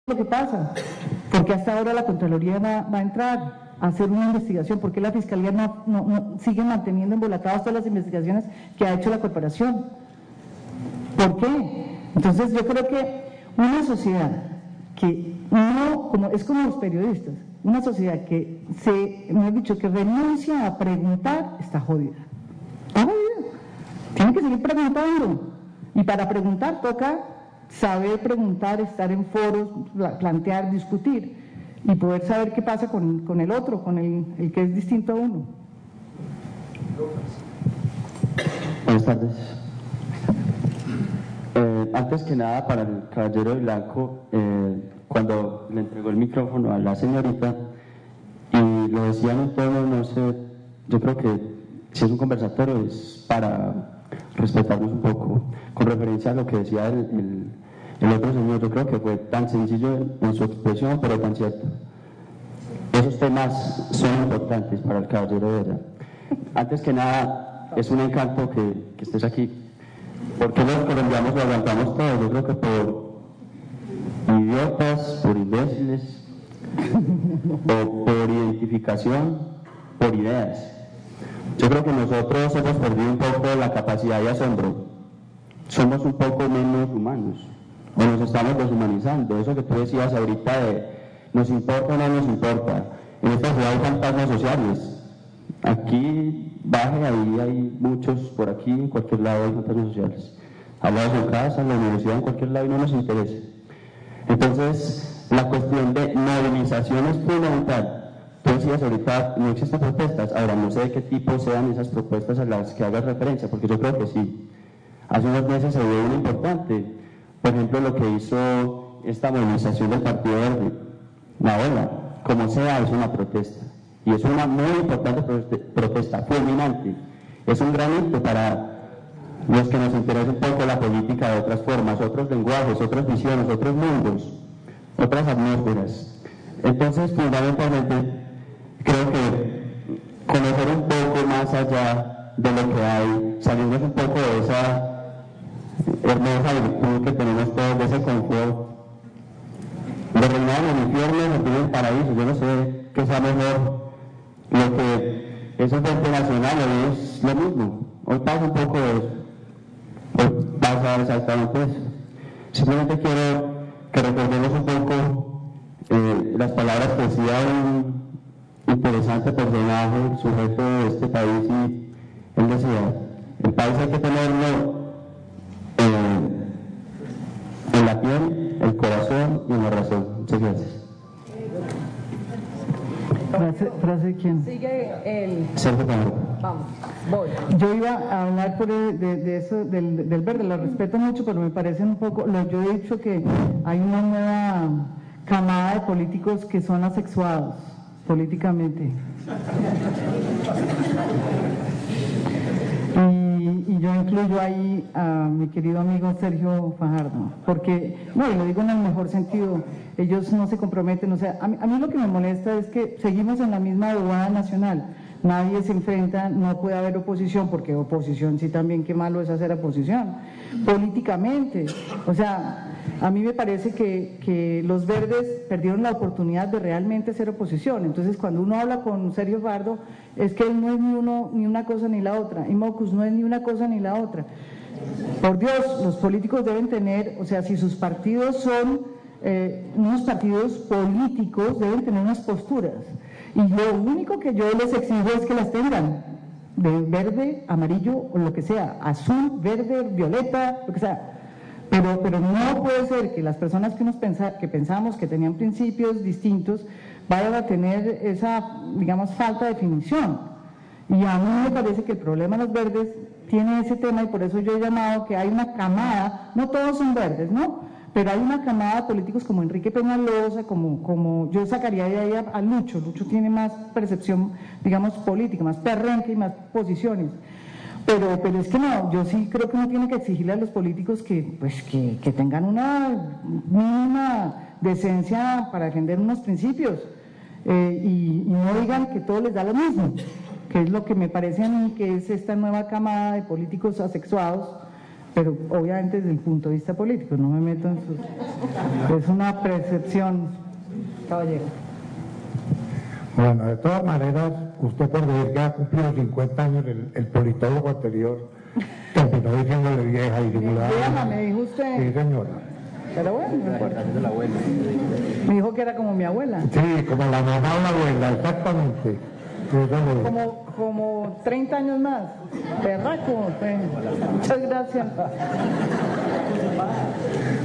lo que pasa, porque hasta ahora la Contraloría va a entrar a hacer una investigación, porque la Fiscalía no sigue manteniendo embolatadas todas las investigaciones que ha hecho la corporación. ¿Por qué? Entonces yo creo que una sociedad que no, es como los periodistas, una sociedad que que renuncia a preguntar, está jodida. Está jodida. Tiene que seguir preguntando. Y para preguntar toca saber preguntar, estar en foros, plantear, discutir y poder saber qué pasa con el otro, con el que es distinto a uno. Buenas tardes. Antes que nada, para el caballero de blanco, cuando le entregó el micrófono a la señorita y lo decía en un tono, no sé, yo creo que si es un conversatorio es para respetarnos un poco, con referencia a lo que decía el otro señor. Yo creo que fue tan sencillo en su expresión, pero tan cierto. Esos temas son importantes para el caballero de ella. Antes que nada, es un encanto que estés aquí. Porque los colombianos lo aguantamos todo. Yo creo que por idiotas, por imbéciles, o por identificación, por ideas. Yo creo que nosotros hemos perdido un poco la capacidad de asombro. Somos un poco menos humanos, o nos estamos deshumanizando. Eso que tú decías ahorita de nos importa o no nos importa. En esta ciudad hay fantasmas sociales. Aquí, baje, ahí hay muchos, por aquí, en cualquier lado hay fantasmas sociales. Al lado de su casa, en la universidad, en cualquier lado, y no nos interesa. Entonces, la cuestión de movilización es fundamental. Tú decías ahorita, no existen protestas. Ahora, no sé de qué tipo sean esas propuestas a las que hagas referencia, porque yo creo que sí. Hace unos meses se vio una importante. Por ejemplo, lo que hizo esta movilización del Partido Verde. La ola, como sea, es una protesta. Y es una muy importante protesta, fulminante. Es un gran hito para los que nos interesa un poco la política de otras formas, otros lenguajes, otras visiones, otros mundos, otras atmósferas. Entonces, fundamentalmente, creo que conocer un poco más allá de lo que hay, salirnos un poco de esa hermosa virtud que tenemos todos, de ese confort, de reinar en el infierno, de en el paraíso. Yo no sé qué sea mejor. Lo que es un Frente Nacional hoy es lo mismo. Hoy pasa un poco de eso. Hoy pasa exactamente eso. Simplemente quiero que recordemos un poco las palabras que decía un interesante personaje, sujeto de este país, y él decía: el país hay que tenerlo en la piel, el corazón y en la razón. Muchas gracias. ¿Frase de quién? Sigue el... Sergio Camilo. Vamos, voy. Yo iba a hablar de eso, del verde, lo respeto mucho, pero me parecen un poco, yo he dicho que hay una nueva camada de políticos que son asexuados políticamente. Y yo incluyo ahí a mi querido amigo Sergio Fajardo, porque, no, y lo digo en el mejor sentido, ellos no se comprometen. O sea, a mí lo que me molesta es que seguimos en la misma aduana nacional, nadie se enfrenta, no puede haber oposición, porque oposición sí también, qué malo es hacer oposición, políticamente. O sea, a mí me parece que los verdes perdieron la oportunidad de realmente hacer oposición. Entonces, cuando uno habla con Sergio Fajardo, es que él no es ni una cosa ni la otra, y Mocus no es ni una cosa ni la otra. Por Dios, los políticos deben tener, o sea, si sus partidos son unos partidos políticos, deben tener unas posturas. Y lo único que yo les exijo es que las tengan, de verde, amarillo o lo que sea, azul, verde, violeta, lo que sea. Pero no puede ser que las personas que pensamos que tenían principios distintos vayan a tener esa, digamos, falta de definición. Y a mí me parece que el problema de los verdes tiene ese tema, y por eso yo he llamado que hay una camada, no todos son verdes, ¿no? Pero hay una camada de políticos como Enrique Peñalosa, como yo sacaría de ahí a Lucho. Lucho tiene más percepción, digamos, política, más perrenque y más posiciones. Pero es que no, yo sí creo que uno tiene que exigirle a los políticos que tengan una mínima decencia para defender unos principios, y no digan que todo les da lo mismo, que es lo que me parece a mí que es esta nueva camada de políticos asexuados, pero obviamente desde el punto de vista político, no me meto en sus... Es una percepción, caballero. Bueno, de todas maneras, usted por decir que ha cumplido 50 años, el politólogo anterior terminó diciéndole vieja y Vieja, me dijo usted. Sí, señora. Pero bueno, no importa. Me dijo que era como mi abuela. Sí, como la mamá o la abuela, exactamente. Como 30 años más. Berraco. Muchas gracias.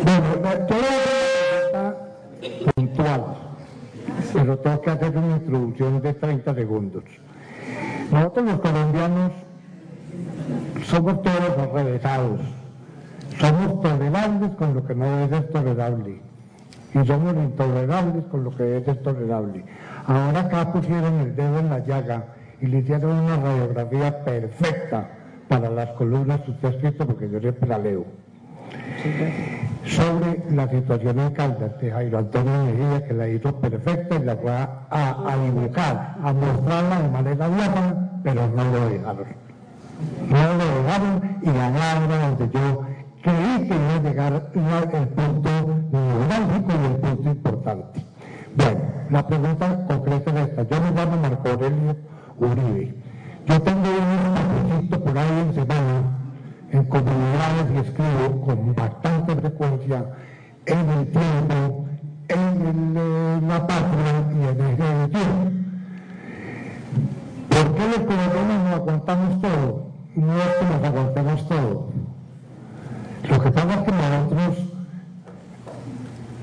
Bueno, yo una pregunta puntual, pero tengo que hacer una introducción de 30 segundos. Nosotros los colombianos somos todos arrevesados. Somos tolerables con lo que no debe ser tolerable y somos intolerables con lo que debe ser tolerable. Ahora acá pusieron el dedo en la llaga y le hicieron una radiografía perfecta para las columnas que usted ha escrito, porque yo siempre la leo, sobre la situación en Caldas de Jairo Antonio Mejía, que la hizo perfecta y la fue a dibujar, a mostrarla de manera diáfana, pero no lo dejaron. No lo dejaron, y allá era donde yo creí que iba a llegar el punto neurálgico y el punto importante. Bueno, la pregunta concreta es esta. Yo me llamo Marco Aurelio Uribe. Yo tengo un cafecito por ahí en semana, en comunidades, y escribo con bastante frecuencia en El Tiempo, en La Patria y en El Tiempo. ¿Por qué los colombianos nos aguantamos todo? No es que nos aguantemos todo. Lo que pasa es que nosotros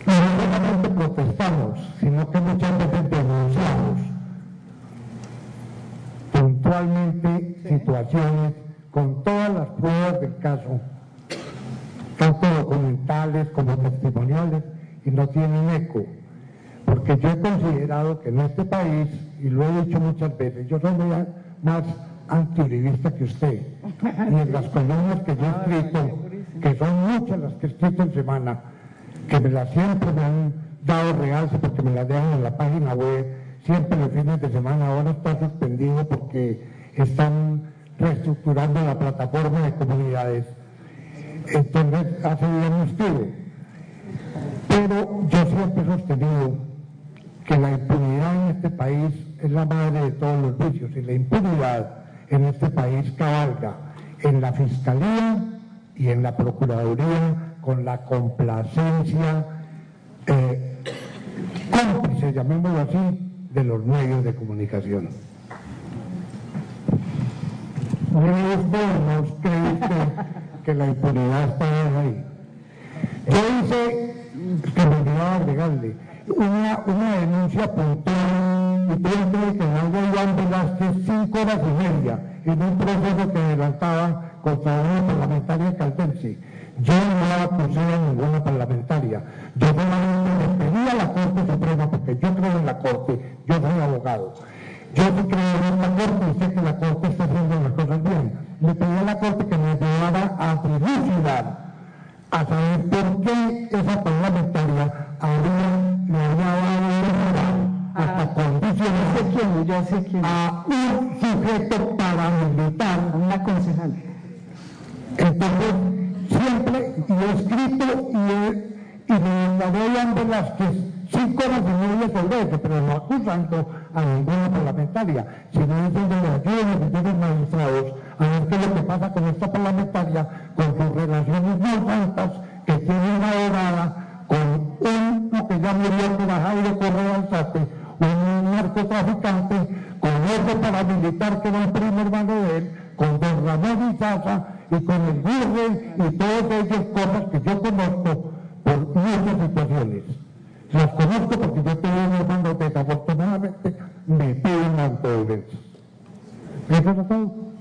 no solamente protestamos, sino que muchas veces denunciamos puntualmente situaciones con todas las pruebas del caso, tanto documentales como testimoniales, y no tienen eco. Porque yo he considerado que en este país, y lo he dicho muchas veces, yo soy más antiuribista que usted, y en las columnas que yo he escrito, que son muchas las que he escrito en semana, que siempre me han dado realce porque me las dejan en la página web, siempre los fines de semana. Ahora está suspendido porque están reestructurando la plataforma de comunidades. Entonces, hace bien no estuve. Pero yo siempre he sostenido que la impunidad en este país es la madre de todos los vicios, y la impunidad en este país cabalga en la Fiscalía y en la Procuraduría con la complacencia cómplice, llamémoslo así, de los medios de comunicación. ¿No cree usted que la impunidad está ahí? Yo hice, que me olvidaba agregarle, una denuncia puntual y tuve que algo Iván Velázquez 5 horas y media en un proceso que adelantaba contra una parlamentaria caldense. Yo no acusé a ninguna parlamentaria, yo solamente le pedí a la Corte Suprema, porque yo creo en la Corte, yo soy abogado, yo sí creo en la Corte y sé que la Corte está haciendo las cosas bien. Le pedí a la Corte que me ayudara a dilucidar, a saber por qué esa parlamentaria le había dado hasta condiciones Yo sé quién. a un sujeto paramilitar, Una concejal. Entonces, siempre, y he escrito, y le doy a Velázquez 5 horas y media sobre eso, pero no acusando a ninguna parlamentaria, sino diciéndole ayuda a los señores magistrados a ver qué es lo que pasa con esta parlamentaria, con sus relaciones muy santas que tiene una abogada con lo que ya murió, con Jairo Correa Alzate, un narcotraficante, con otro paramilitar que era el primo hermano de él, con don Ramón Izaza y con el Virrey, y todos ellos, cosas que yo conozco por muchas situaciones. Las conozco porque yo tuve un hermano que desafortunadamente me tuvo en antecedentes. ¿Eso es todo?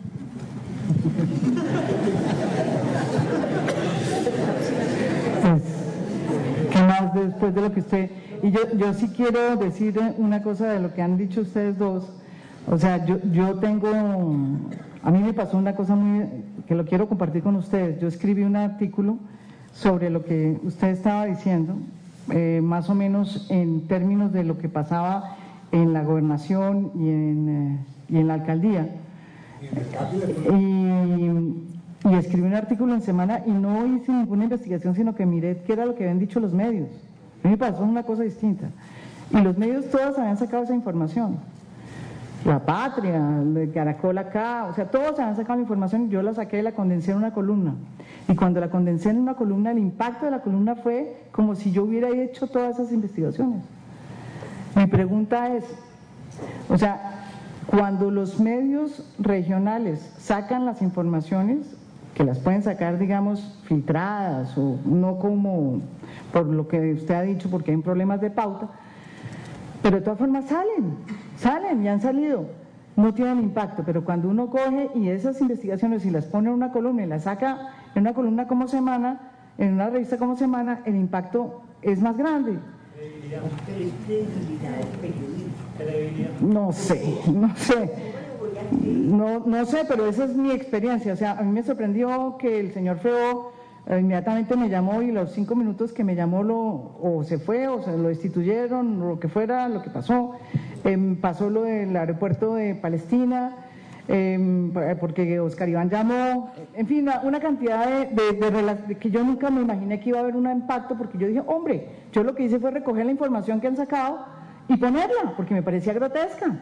Pues, ¿qué más después de lo que usted...? Y yo sí quiero decir una cosa de lo que han dicho ustedes dos. O sea, yo tengo... A mí me pasó una cosa que lo quiero compartir con ustedes. Yo escribí un artículo sobre lo que usted estaba diciendo, más o menos en términos de lo que pasaba en la gobernación y en la alcaldía. y escribí un artículo en Semana y no hice ninguna investigación, sino que miré qué era lo que habían dicho los medios. A mí me pasó una cosa distinta. Y los medios todos habían sacado esa información. La Patria, el Caracol acá, o sea, todos habían sacado la información, yo la saqué y la condensé en una columna. Y cuando la condensé en una columna, el impacto de la columna fue como si yo hubiera hecho todas esas investigaciones. Mi pregunta es, o sea, cuando los medios regionales sacan las informaciones, que las pueden sacar, digamos, filtradas o no como por lo que usted ha dicho, porque hay problemas de pauta, pero de todas formas salen y han salido, no tienen impacto, pero cuando uno coge y esas investigaciones y las pone en una columna y las saca en una columna como Semana, en una revista como Semana, el impacto es más grande. No sé, pero esa es mi experiencia. O sea, a mí me sorprendió que el señor Feo inmediatamente me llamó y los 5 minutos que me llamó o se fue o se lo destituyeron, o lo que fuera, lo que pasó. Pasó lo del aeropuerto de Palestina, porque Oscar Iván llamó, en fin, una cantidad de que yo nunca me imaginé que iba a haber un impacto, porque yo dije, hombre, yo lo que hice fue recoger la información que han sacado y ponerla, porque me parecía grotesca.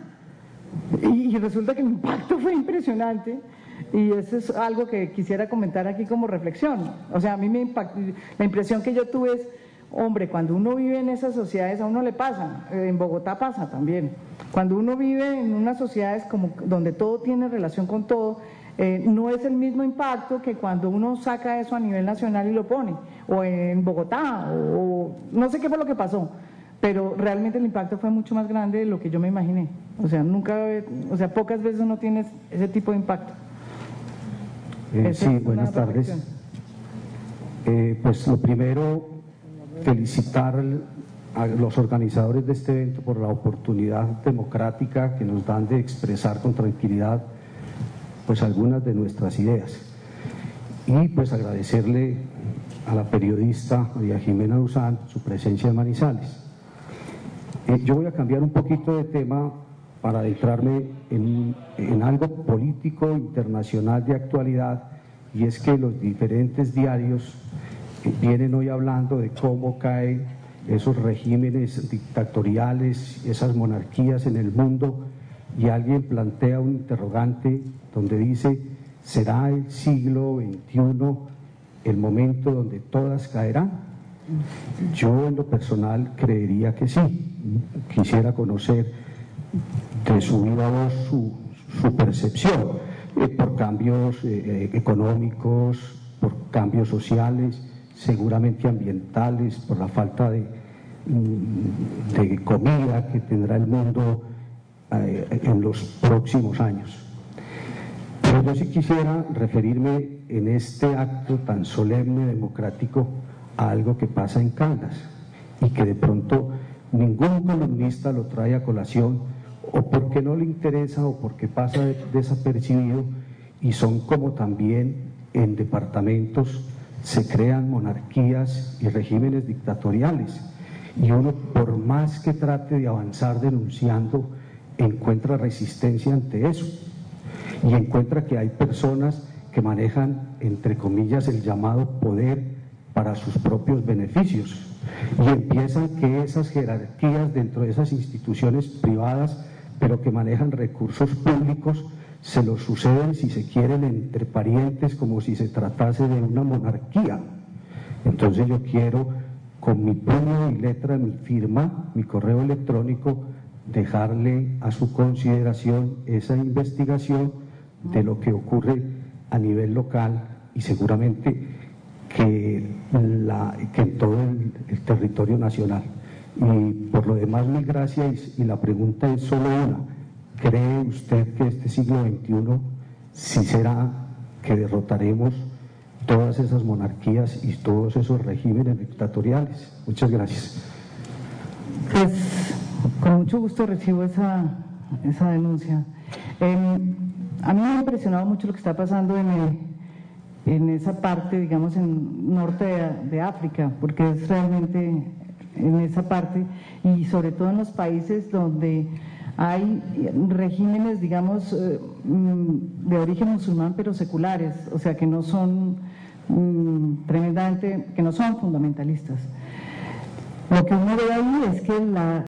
Y resulta que el impacto fue impresionante, y eso es algo que quisiera comentar aquí como reflexión. O sea, a mí me impactó, la impresión que yo tuve es, hombre, cuando uno vive en esas sociedades a uno le pasa, en Bogotá pasa también, cuando uno vive en unas sociedades como donde todo tiene relación con todo, no es el mismo impacto que cuando uno saca eso a nivel nacional y lo pone, o en Bogotá, o no sé qué fue lo que pasó, pero realmente el impacto fue mucho más grande de lo que yo me imaginé. O sea, pocas veces uno tiene ese tipo de impacto. Sí, buenas tardes. Pues lo primero, felicitar a los organizadores de este evento por la oportunidad democrática que nos dan de expresar con tranquilidad pues algunas de nuestras ideas, y pues agradecerle a la periodista María Jimena Duzán su presencia en Manizales. Yo voy a cambiar un poquito de tema para adentrarme en algo político internacional de actualidad, y es que los diferentes diarios vienen hoy hablando de cómo caen esos regímenes dictatoriales, esas monarquías en el mundo, y alguien plantea un interrogante donde dice, ¿será el siglo XXI el momento donde todas caerán? Yo en lo personal creería que sí. Quisiera conocer de su viva voz su percepción, por cambios económicos, por cambios sociales, seguramente ambientales, por la falta de comida que tendrá el mundo en los próximos años. Pero yo sí quisiera referirme en este acto tan solemne, democrático, a algo que pasa en Caldas y que de pronto ningún columnista lo trae a colación, o porque no le interesa o porque pasa desapercibido, y son como también en departamentos se crean monarquías y regímenes dictatoriales, y uno por más que trate de avanzar denunciando encuentra resistencia ante eso, y encuentra que hay personas que manejan entre comillas el llamado poder para sus propios beneficios, y empiezan que esas jerarquías dentro de esas instituciones privadas, pero que manejan recursos públicos, se los suceden, si se quieren, entre parientes, como si se tratase de una monarquía. Entonces yo quiero, con mi puño y letra, mi firma, mi correo electrónico, dejarle a su consideración esa investigación de lo que ocurre a nivel local, y seguramente que en todo el territorio nacional. Y por lo demás, mil gracias, y la pregunta es solo una: ¿cree usted que este siglo XXI sí será que derrotaremos todas esas monarquías y todos esos regímenes dictatoriales? Muchas gracias. Pues con mucho gusto recibo esa denuncia. A mí me ha impresionado mucho lo que está pasando en esa parte, digamos, en norte de África, porque es realmente en esa parte, y sobre todo en los países donde hay regímenes, digamos, de origen musulmán, pero seculares, o sea, que no son que no son fundamentalistas. Lo que uno ve ahí es que